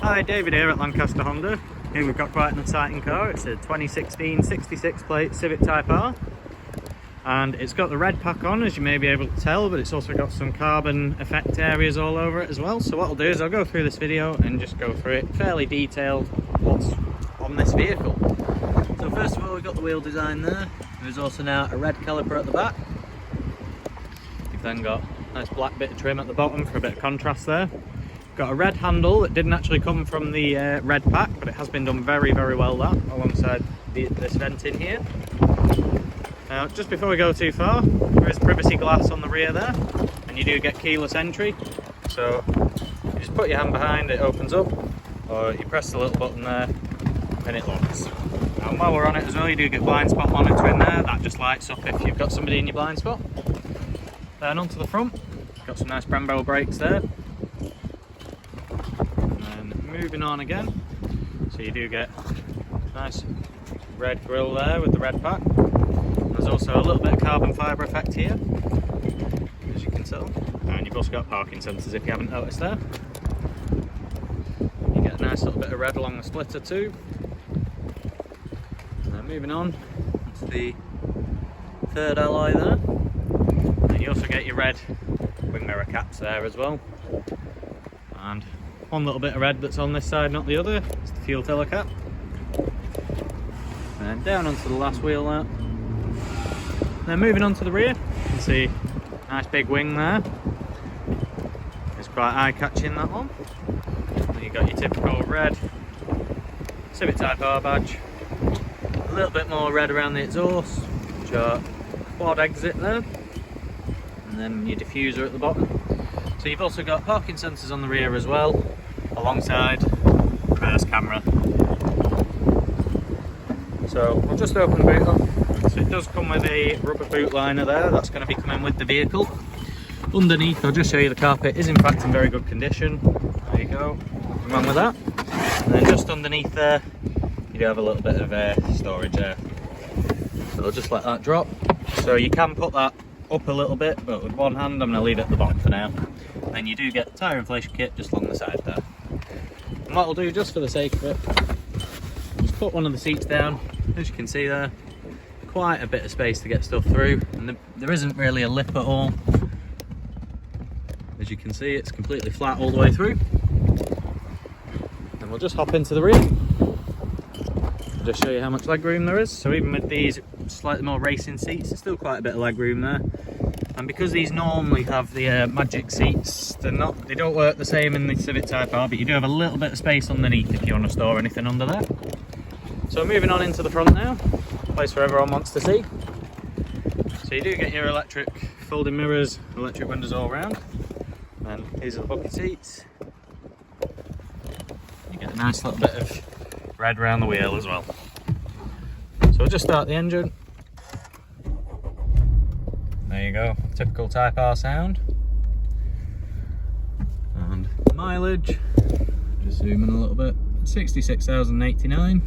Hi, David here at Lancaster Honda. Here we've got quite an exciting car. It's a 2016 66 plate Civic Type R. And it's got the red pack on, as you may be able to tell, but it's also got some carbon effect areas all over it as well. So what I'll do is I'll go through this video and just go through it fairly detailed what's on this vehicle. So first of all, we've got the wheel design there. There's also now a red caliper at the back. You've then got a nice black bit of trim at the bottom for a bit of contrast there. Got a red handle that didn't actually come from the red pack, but it has been done very well that, alongside this vent in here. Now, just before we go too far, there is privacy glass on the rear there, and you do get keyless entry. So you just put your hand behind, it opens up, or you press the little button there and it locks. Now while we're on it as well, you do get blind spot monitoring there. That just lights up if you've got somebody in your blind spot. Then onto the front, got some nice Brembo brakes there. Moving on again, so you do get nice red grille there with the red pack. There's also a little bit of carbon fibre effect here, as you can tell, and you've also got parking sensors if you haven't noticed there. You get a nice little bit of red along the splitter too. And then moving on to the third alloy there, and you also get your red wing mirror caps there as well. And one little bit of red that's on this side, not the other, it's the fuel filler cap. And down onto the last wheel there. Then moving on to the rear, you can see a nice big wing there. It's quite eye-catching, that one. Then you've got your typical red Civic Type R badge. A little bit more red around the exhaust, which are quad exit there. And then your diffuser at the bottom. So you've also got parking sensors on the rear as well, alongside reverse camera. So we'll just open the boot up. So it does come with a rubber boot liner there, that's going to be coming with the vehicle. Underneath, I'll just show you the carpet is in fact in very good condition. There you go, nothing wrong with that. And then just underneath there, you do have a little bit of storage there. So I'll just let that drop. So you can put that up a little bit, but with one hand I'm going to leave it at the bottom for now. And then you do get the tyre inflation kit just along the side there. And what I'll do, just for the sake of it, just put one of the seats down. As you can see there, quite a bit of space to get stuff through, and there isn't really a lip at all. As you can see, it's completely flat all the way through. And we'll just hop into the rear. Just show you how much legroom there is. So even with these slightly more racing seats, there's still quite a bit of legroom there. And because these normally have the magic seats, they don't work the same in the Civic Type R, but you do have a little bit of space underneath if you want to store anything under there. So moving on into the front now, place where everyone wants to see. So you do get your electric folding mirrors, electric windows all around. And these are the bucket seats. You get a nice little bit of red around the wheel as well. So we'll just start the engine. There you go, typical Type R sound. And mileage, just zoom in a little bit, 66,089.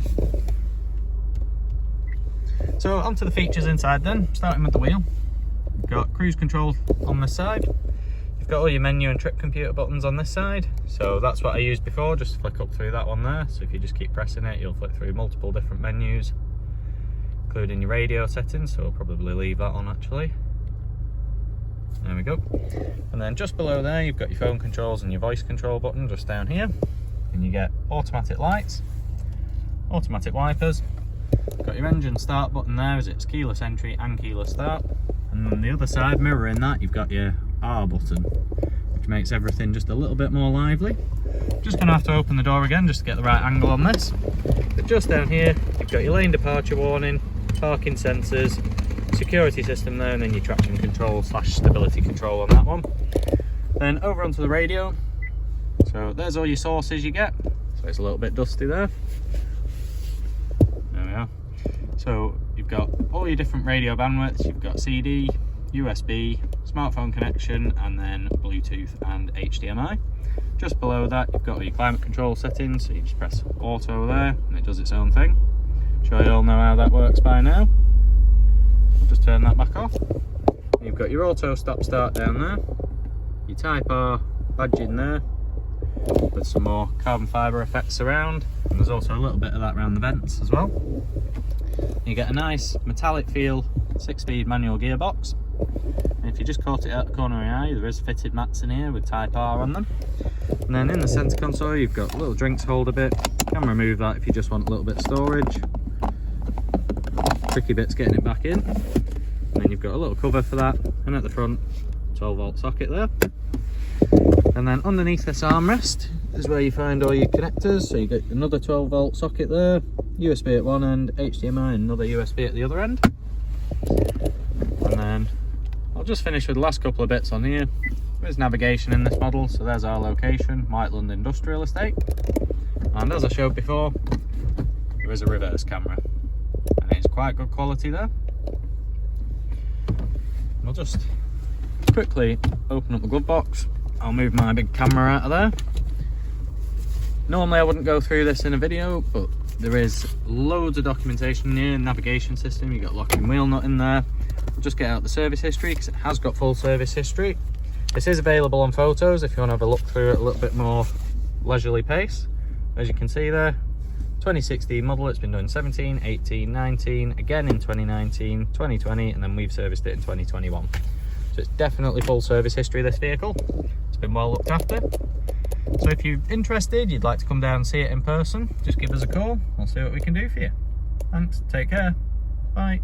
So onto the features inside then, starting with the wheel. You've got cruise control on this side. You've got all your menu and trip computer buttons on this side. So that's what I used before, just flick up through that one there. So if you just keep pressing it, you'll flick through multiple different menus, including your radio settings, so I'll probably leave that on actually. There we go. And then just below there, you've got your phone controls and your voice control button just down here. And you get automatic lights, automatic wipers. Got your engine start button there, as it's keyless entry and keyless start. And on the other side, mirroring that, you've got your R button, which makes everything just a little bit more lively. Just gonna have to open the door again just to get the right angle on this. But just down here, you've got your lane departure warning, parking sensors, security system there, and then your traction control / stability control on that one. Then over onto the radio. So there's all your sources you get. So it's a little bit dusty there. There we are. So you've got all your different radio bandwidths. You've got CD, USB, smartphone connection, and then Bluetooth and HDMI. Just below that, you've got all your climate control settings. So you just press auto there, and it does its own thing. I'm sure you all know how that works by now. I'll just turn that back off. You've got your auto stop start down there, your Type R badge in there, with some more carbon fibre effects around, and there's also a little bit of that around the vents as well. You get a nice metallic feel 6-speed manual gearbox, and if you just caught it out the corner of your eye, there is fitted mats in here with Type R on them. And then in the centre console you've got a little drinks holder bit. You can remove that if you just want a little bit of storage. Tricky bit's getting it back in. And then you've got a little cover for that, and at the front 12-volt socket there. And then underneath this armrest is where you find all your connectors. So you get another 12-volt socket there, USB at one end, HDMI and another USB at the other end. And then I'll just finish with the last couple of bits on here. There's navigation in this model, so there's our location, Whiteland Industrial Estate. And as I showed before, there is a reverse camera, and it's quite good quality there. And I'll just quickly open up the glove box. I'll move my big camera out of there. Normally I wouldn't go through this in a video, but there is loads of documentation here, navigation system, you've got locking wheel nut in there. I'll just get out the service history because it has got full service history. This is available on photos if you want to have a look through it a little bit more leisurely pace. As you can see there, 2016 model, it's been done 17, 18, 19, again in 2019, 2020, and then we've serviced it in 2021. So it's definitely full service history, this vehicle. It's been well looked after. So if you're interested, you'd like to come down and see it in person, just give us a call. We'll see what we can do for you. Thanks, take care, bye.